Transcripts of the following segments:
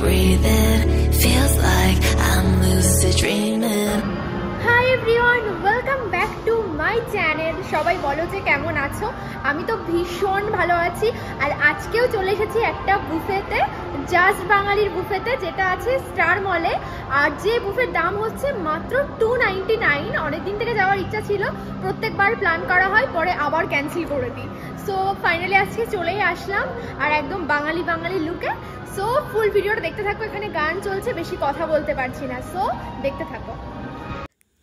breathing. Feels like I'm lucid dreaming. Hi everyone, welcome back to my channel. সবাই বলো যে কেমন আছো? আমি তো ভীষণ ভালো আছি। আর আজকেও চলে এসেছি একটা বুফেতে, জাস্ট বাঙালির বুফেতে, যেটা আছে স্টার মলে। আর যে বুফের দাম হচ্ছে মাত্র 299। অনেকদিন থেকে যাওয়ার ইচ্ছা ছিল, প্রত্যেকবার প্ল্যান করা হয়, পরে আবার ক্যান্সেল করে দিই। সো ফাইনালি আজকে চলেই আসলাম, আর একদম বাঙালি লুকে। সো ফুল ভিডিওটা দেখতে থাকো, এখানে গান চলছে, বেশি কথা বলতে পারছি না, সো দেখতে থাকো।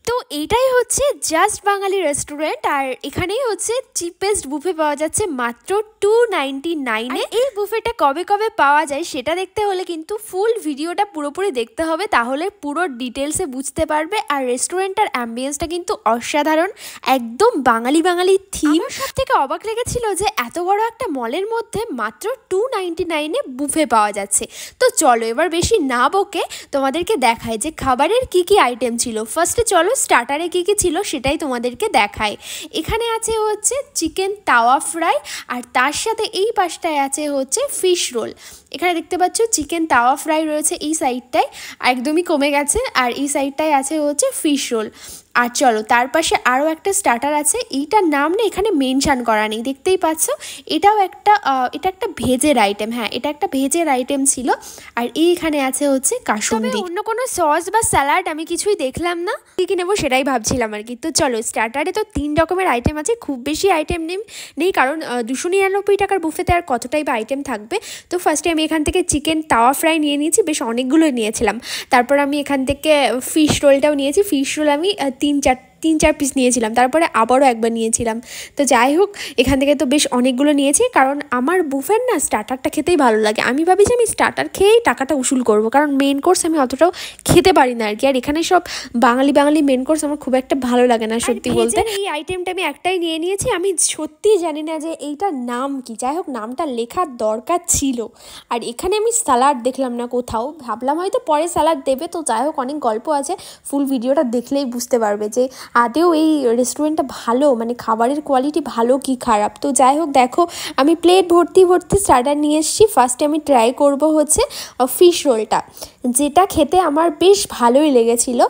তো এইটাই হচ্ছে জাস্ট বাঙালি রেস্টুরেন্ট, আর এখানেই হচ্ছে চিপেস্ট বুফে পাওয়া যাচ্ছে মাত্র 299-এ। এই বুফেটা কবে কবে পাওয়া যায় সেটা দেখতে হলে কিন্তু ফুল ভিডিওটা পুরোপুরি দেখতে হবে, তাহলে পুরো ডিটেলসে বুঝতে পারবে। আর রেস্টুরেন্টটার অ্যাম্বিয়েন্সটা কিন্তু অসাধারণ, একদম বাঙালি থিম। সব থেকে অবাক লেগেছিল যে এত বড় একটা মলের মধ্যে মাত্র 299-এ বুফে পাওয়া যাচ্ছে। তো চলো এবার বেশি না বকে তোমাদেরকে দেখায় যে খাবারের কি কি আইটেম ছিল। ফার্স্টে চলো স্টার্টারে কি কি ছিল সেটাই তোমাদেরকে দেখায়। এখানে আছে হচ্ছে চিকেন তাওয়া ফ্রাই, আর তার সাথে এই পাশটায় আছে হচ্ছে ফিশ রোল। এখানে দেখতে পাচ্ছ চিকেন তাওয়া ফ্রাই রয়েছে এই সাইডটায়, একদমই কমে গেছে, আর এই সাইডটায় আছে হচ্ছে ফিশ রোল। আর চলো তার পাশে আরও একটা স্টার্টার আছে, এইটার নাম না এখানে মেনশান করা নেই, দেখতেই পাচ্ছ। এটা একটা ভেজের আইটেম, হ্যাঁ এটা একটা ভেজের আইটেম ছিল। আর এইখানে আছে হচ্ছে কাসুন্দি। অন্য কোনো সস বা স্যালাড আমি কিছুই দেখলাম না, কি নেবো সেটাই ভাবছিলাম আর কি। তো চলো স্টার্টারে তো 3 রকমের আইটেম আছে, খুব বেশি আইটেম নেই, কারণ 299 টাকার বুফেতে আর কতটাই বা আইটেম থাকবে। তো ফার্স্টে আমি এখান থেকে চিকেন তাওয়া ফ্রাই নিয়ে নিয়েছি, বেশ অনেকগুলো নিয়েছিলাম। তারপর আমি এখান থেকে ফিশ রোলটাও নিয়েছি, ফিশ রোল আমি 3-4 পিস নিয়েছিলাম, তারপরে আবারও একবার নিয়েছিলাম। তো যাই হোক এখান থেকে তো বেশ অনেকগুলো নিয়েছি, কারণ আমার বুফের না স্টার্টারটা খেতেই ভালো লাগে। আমি ভাবি যে আমি স্টার্টার খেয়েই টাকাটা উসুল করব, কারণ মেন কোর্স আমি অতটাও খেতে পারি না আর কি। আর এখানে সব বাঙালি মেন কোর্স আমার খুব একটা ভালো লাগে না সত্যি বলতে। এই আইটেমটা আমি একটাই নিয়ে নিয়েছি, আমি সত্যিই জানি না যে এইটার নাম কি। যাই হোক নামটা লেখার দরকার ছিল। আর এখানে আমি স্যালাড দেখলাম না কোথাও, ভাবলাম হয়তো পরে স্যালাড দেবে। তো যাই হোক অনেক গল্প আছে, ফুল ভিডিওটা দেখলেই বুঝতে পারবে যে আদেও এই রেস্টুরেন্টটা ভালো, মানে খাবারের কোয়ালিটি ভালো কি খারাপ। তো যাই হোক দেখো আমি প্লেট ভর্তি স্টার্টার নিয়ে এসেছি। ফার্স্টে আমি ট্রাই করব হচ্ছে ফিশ রোলটা, যেটা খেতে আমার বেশ ভালোই লেগেছিল,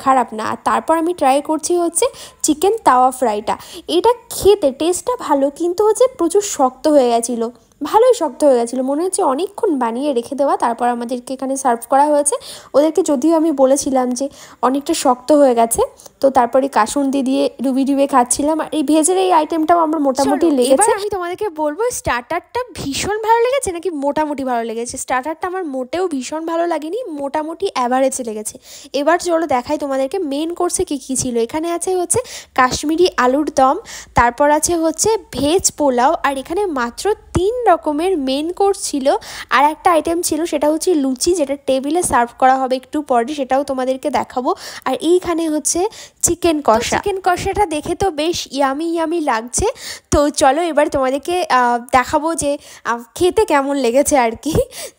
খারাপ না। আর তারপর আমি ট্রাই করছি হচ্ছে চিকেন তাওয়া ফ্রাইটা। এটা খেতে টেস্টটা ভালো, কিন্তু হচ্ছে প্রচুর শক্ত হয়ে গেছিলো, ভালোই শক্ত হয়ে গেছিলো, মনে হচ্ছে অনেকক্ষণ বানিয়ে রেখে দেওয়া, তারপর আমাদেরকে এখানে সার্ভ করা হয়েছে। ওদেরকে যদিও আমি বলেছিলাম যে অনেকটা শক্ত হয়ে গেছে, তো তারপরে কাসুন্দি দিয়ে ডুবে খাচ্ছিলাম। আর এই ভেজের এই আইটেমটাও আমার মোটামুটি লেগেছে। আমি তোমাদেরকে বলবো স্টার্টারটা ভীষণ ভালো লেগেছে নাকি মোটামুটি ভালো লেগেছে। স্টার্টারটা আমার মোটেও ভীষণ ভালো লাগেনি, মোটামুটি অ্যাভারেজে লেগেছে। এবার চলো দেখাই তোমাদেরকে মেন কোর্সে কী কী ছিল। এখানে আছে হচ্ছে কাশ্মীরি আলুর দম, তারপর আছে হচ্ছে ভেজ পোলাও, আর এখানে মাত্র 3 রকমের মেন কোর্স ছিল। আর একটা আইটেম ছিল সেটা হচ্ছে লুচি, যেটা টেবিলে সার্ভ করা হবে একটু পরে, সেটাও তোমাদেরকে দেখাবো। আর এইখানে হচ্ছে চিকেন কষাটা দেখে তো বেশ ইয়ামি লাগছে। তো চলো এবার তোমাদেরকে দেখাবো যে খেতে কেমন লেগেছে আর কি।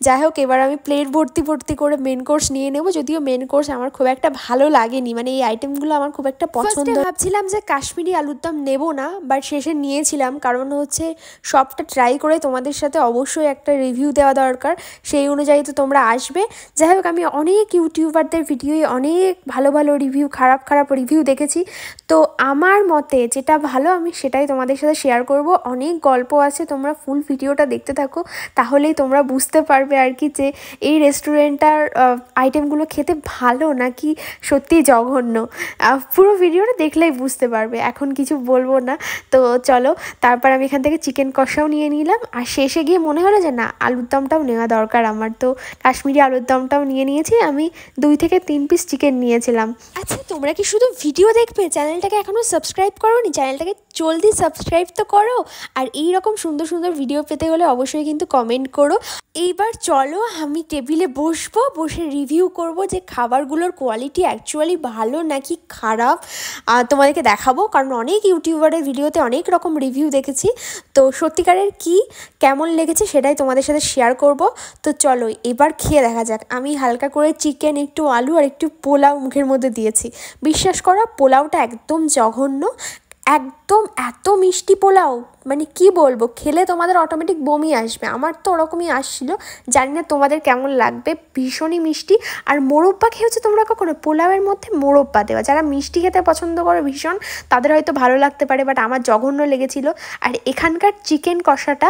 যাই হোক এবার আমি প্লেট ভর্তি করে মেন কোর্স নিয়ে নেবো, যদিও মেন কোর্স আমার খুব একটা ভালো লাগেনি, মানে এই আইটেমগুলো আমার খুব একটা পছন্দ। ভাবছিলাম যে কাশ্মীরি আলুর দম নেবো না, বাট শেষে নিয়েছিলাম, কারণ হচ্ছে সবটা ট্রাই করে তোমাদের সাথে অবশ্যই একটা রিভিউ দেওয়া দরকার, সেই অনুযায়ী তো তোমরা আসবে। যাই হোক আমি অনেক ইউটিউবারদের ভিডিওয়ে অনেক ভালো রিভিউ, খারাপ রিভিউ দেখেছি। তো আমার মতে যেটা ভালো আমি সেটাই তোমাদের সাথে শেয়ার করব। অনেক গল্প আছে, তোমরা ফুল ভিডিওটা দেখতে থাকো, তাহলেই তোমরা বুঝতে পারবে আর কি যে এই রেস্টুরেন্টটার আইটেমগুলো খেতে ভালো নাকি সত্যিই জঘন্য। পুরো ভিডিওটা দেখলেই বুঝতে পারবে, এখন কিছু বলবো না। তো চলো তারপর আমি এখান থেকে চিকেন কষাও নিয়ে নিলাম, আর শেষে গিয়ে মনে হলো যে না আলুর দমটাও নেওয়া দরকার আমার, তো কাশ্মীরি আলুর দমটাও নিয়েছি। আমি 2 থেকে 3 পিস চিকেন নিয়েছিলাম। আচ্ছা তোমরা কি শুধু ভিডিও দেখবে, চ্যানেলটাকে এখনও সাবস্ক্রাইব করোনি? চ্যানেলটাকে জলদি সাবস্ক্রাইব তো করো। আর এই রকম সুন্দর ভিডিও পেতে হলে অবশ্যই কিন্তু কমেন্ট করো। এইবার চলো আমি টেবিলে বসে রিভিউ করব যে খাবারগুলোর কোয়ালিটি অ্যাকচুয়ালি ভালো নাকি খারাপ, তোমাদেরকে দেখাবো। কারণ অনেক ইউটিউবারের ভিডিওতে অনেক রকম রিভিউ দেখেছি, তো সত্যিকারের কেমন লেগেছে সেটাই তোমাদের সাথে শেয়ার করব। তো চলো এবার খেয়ে দেখা যাক। আমি হালকা করে চিকেন, একটু আলু আর একটু পোলাও মুখের মধ্যে দিয়েছি। বিশ্বাস করো পোলাওটা একদম জঘন্য, একদম এত মিষ্টি পোলাও, মানে কি বলবো, খেলে তোমাদের অটোমেটিক বমি আসবে। আমার তো ওরকমই আসছিল, জানি না তোমাদের কেমন লাগবে। ভীষণই মিষ্টি। আর মোরব্বা খেয়েছো তোমরা কখনো? পোলাওয়ের মধ্যে মোরব্বা দেওয়া। যারা মিষ্টি খেতে পছন্দ করে ভীষণ, তাদের হয়তো ভালো লাগতে পারে, বাট আমার জঘন্য লেগেছিল। আর এখানকার চিকেন কষাটা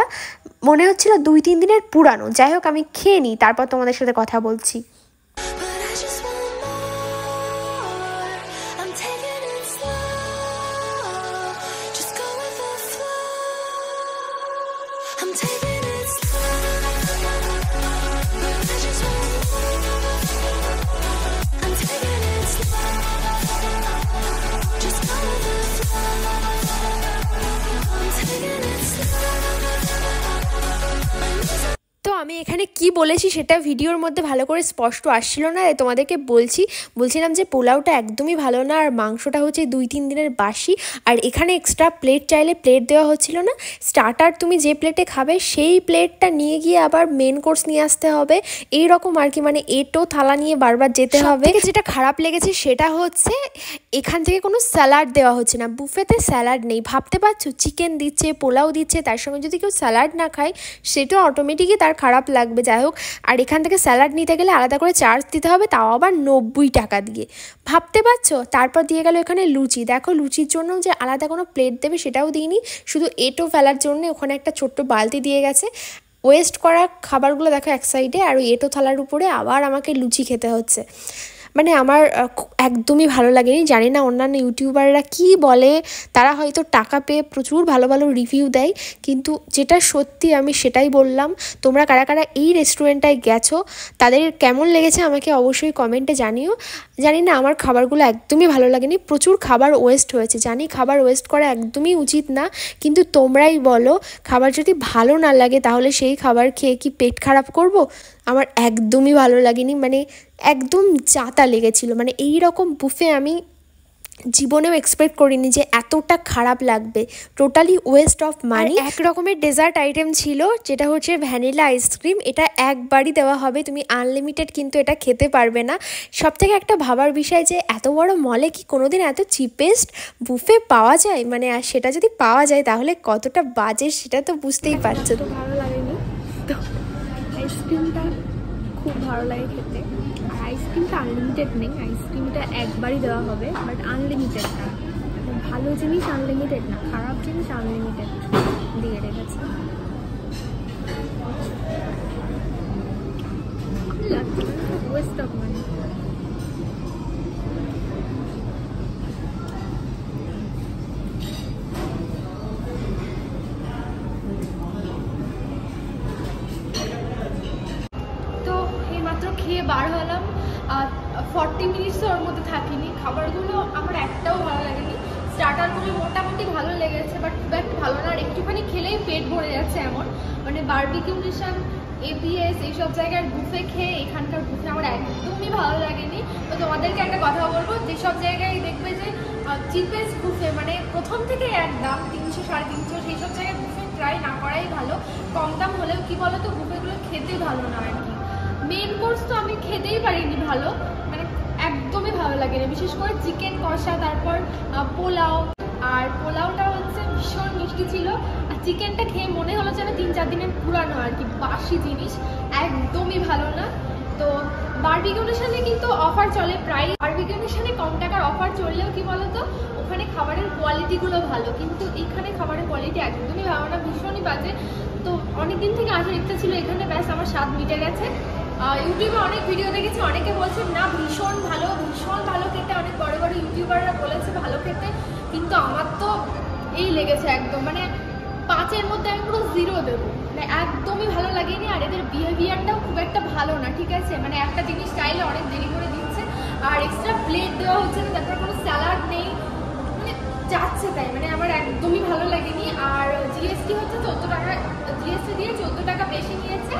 মনে হচ্ছিল 2-3 দিনের পুরানো। যাই হোক, আমি খেয়ে নিই, তারপর তোমাদের সাথে কথা বলছি। তো আমি এখানে কি বলেছি সেটা ভিডিওর মধ্যে ভালো করে স্পষ্ট আসছিল না, তোমাদেরকে বলছিলাম যে পোলাওটা একদমই ভালো না, আর মাংসটা হচ্ছে 2-3 দিনের বাসি। আর এখানে এক্সট্রা প্লেট চাইলে প্লেট দেওয়া হচ্ছিল না। স্টার্টার তুমি যে প্লেটে খাবে সেই প্লেটটা নিয়ে গিয়ে আবার মেন কোর্স নিয়ে আসতে হবে, এইরকম আর কি। মানে এটো থালা নিয়ে বারবার যেতে হবে। যেটা খারাপ লেগেছে সেটা হচ্ছে এখান থেকে কোনো স্যালাড দেওয়া হচ্ছে না, বুফেতে স্যালাড নেই। ভাবতে পারছো, চিকেন দিচ্ছে, পোলাও দিচ্ছে, তার সঙ্গে যদি কেউ স্যালাড না খায় সেটা অটোমেটিকই তার খারাপ লাগবে। যাই হোক, আর এখান থেকে স্যালাড নিতে গেলে আলাদা করে চার্জ দিতে হবে, তাও আবার 90 টাকা দিয়ে। ভাবতে পারছো? তারপর দিয়ে গেল এখানে লুচি। দেখো, লুচির জন্য যে আলাদা কোনো প্লেট দেবে সেটাও দিইনি, শুধু এটো ফেলার জন্য ওখানে একটা ছোট্ট বালতি দিয়ে গেছে। ওয়েস্ট করা খাবারগুলো দেখো এক সাইডে, আর ওই এটো থালার উপরে আবার আমাকে লুচি খেতে হচ্ছে। মানে আমার একদমই ভালো লাগেনি। জানি না অন্যান্য ইউটিউবাররা কি বলে, তারা হয়তো টাকা পেয়ে প্রচুর ভালো ভালো রিভিউ দেয়, কিন্তু যেটা সত্যি আমি সেটাই বললাম। তোমরা কারা কারা এই রেস্টুরেন্টটায় গেছো, তাদের কেমন লেগেছে আমাকে অবশ্যই কমেন্টে জানিও। জানি না, আমার খাবারগুলো একদমই ভালো লাগেনি, প্রচুর খাবার ওয়েস্ট হয়েছে। জানি খাবার ওয়েস্ট করা একদমই উচিত না, কিন্তু তোমরাই বলো, খাবার যদি ভালো না লাগে তাহলে সেই খাবার খেয়ে কি পেট খারাপ করব? আমার একদমই ভালো লাগেনি, মানে একদম জাতা লেগেছিল। মানে এই রকম বুফে আমি জীবনেও এক্সপেক্ট করিনি যে এতটা খারাপ লাগবে। Totally West of money. এক রকমের ডেজার্ট আইটেম ছিল, যেটা হচ্ছে ভ্যানিলা আইসক্রিম। এটা একবারই দেওয়া হবে, তুমি আনলিমিটেড কিন্তু এটা খেতে পারবে না। সবথেকে একটা ভাবার বিষয় যে এত বড় মলে কি কোনোদিন এত চিপেস্ট বুফে পাওয়া যায়? মানে আর সেটা যদি পাওয়া যায় তাহলে কতটা বাজে সেটা তো বুঝতেই পারছো। তো ভালো লাগেনি, তো আইসক্রিমটা খুব ভালো লাগে খেতে। আর আইসক্রিমটা আনলিমিটেড নেই, আইসক্রিমটা একবারই দেওয়া হবে, বাট আনলিমিটেড না। ভালো জিনিস আনলিমিটেড না, খারাপ জিনিস আনলিমিটেড দিয়ে রেখেছে। West of money. খেয়ে বার হলাম, 40 মিনিটসও ওর মধ্যে থাকিনি। খাবারগুলো আমার একটাও ভালো লাগেনি। স্টার্টারগুলো মোটামুটি ভালো লেগেছে, বাট খুব একটা ভালো না। আর একটুখানি খেলেই পেট ভরে যাচ্ছে এমন। মানে বারবিকিউ নেশন, এপিএস, এইসব জায়গার বুফে খেয়ে এখানকার বুফে আমার একদমই ভালো লাগেনি। তো তোমাদেরকে একটা কথা বলবো, যেসব জায়গায় দেখবে যে চিপেস্ট বুফে, মানে প্রথম থেকে এক দাম 300-350, সেই সব জায়গায় বুফে ট্রাই না করাই ভালো। কম দাম হলেও কি বলো তো, বুফেগুলো খেতে ভালো না আর কি। মেন কোর্স তো আমি খেতেই পারিনি ভালো, মানে একদমই ভালো লাগেনি। বিশেষ করে চিকেন কষা, তারপর পোলাও। আর পোলাওটা হচ্ছে ভীষণ মিষ্টি ছিল, আর চিকেনটা খেয়ে মনে হলো যেন 3-4 দিনের পুরানো আর কি, বাসি জিনিস, একদমই ভালো না। তো বারবিকিউ নেশনে কিন্তু অফার চলে প্রায়। বারবিকিউ নেশনে কম টাকার অফার চললেও কি বলতো, ওখানে খাবারের কোয়ালিটিগুলো ভালো, কিন্তু এখানে খাবারের কোয়ালিটি একদমই ভালো না, ভীষণই বাজে। তো অনেকদিন থেকে আসার ইচ্ছা ছিল এখানে, ব্যাস আমার স্বাদ মিটে গেছে। ইউটিউবে অনেক ভিডিও দেখেছি, অনেকে বলছে না ভীষণ ভালো খেতে, অনেক বড় বড় ইউটিউবাররা বলেছে ভালো খেতে, কিন্তু আমার তো এই লেগেছে একদম, মানে 5-এর মধ্যে আমি পুরো 0 দেবো। মানে একদমই ভালো লাগেনি। আর এদের বিহেভিয়ারটাও খুব একটা ভালো না, ঠিক আছে? মানে একটা জিনিস চাইলে অনেক দেরি করে দিচ্ছে, আর এক্সট্রা প্লেট দেওয়া হচ্ছে না, তারপর কোনো স্যালাড নেই, মানে যাচ্ছে তাই। মানে আমার একদমই ভালো লাগেনি। আর জিএসটি হচ্ছে 14 টাকা, জিএসটি দিয়ে 14 টাকা বেশি নিয়েছে।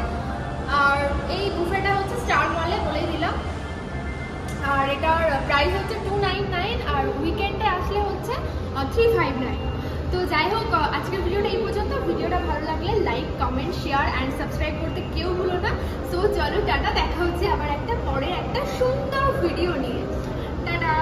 আর এই বুফেটা হচ্ছে স্টার মলে, বলেই দিলাম। আর এটার প্রাইস হচ্ছে 299, আর উইকেন্ডে আসলে হচ্ছে 359। তো যাই হোক, আজকের ভিডিওটা এই পর্যন্ত। ভিডিওটা ভালো লাগলে like, comment, share and subscribe করতে কেউ ভুলো না। সো চলো, টাটা, দেখা হচ্ছে আবার একটা পরের একটা সুন্দর ভিডিও নিয়ে। টাটা।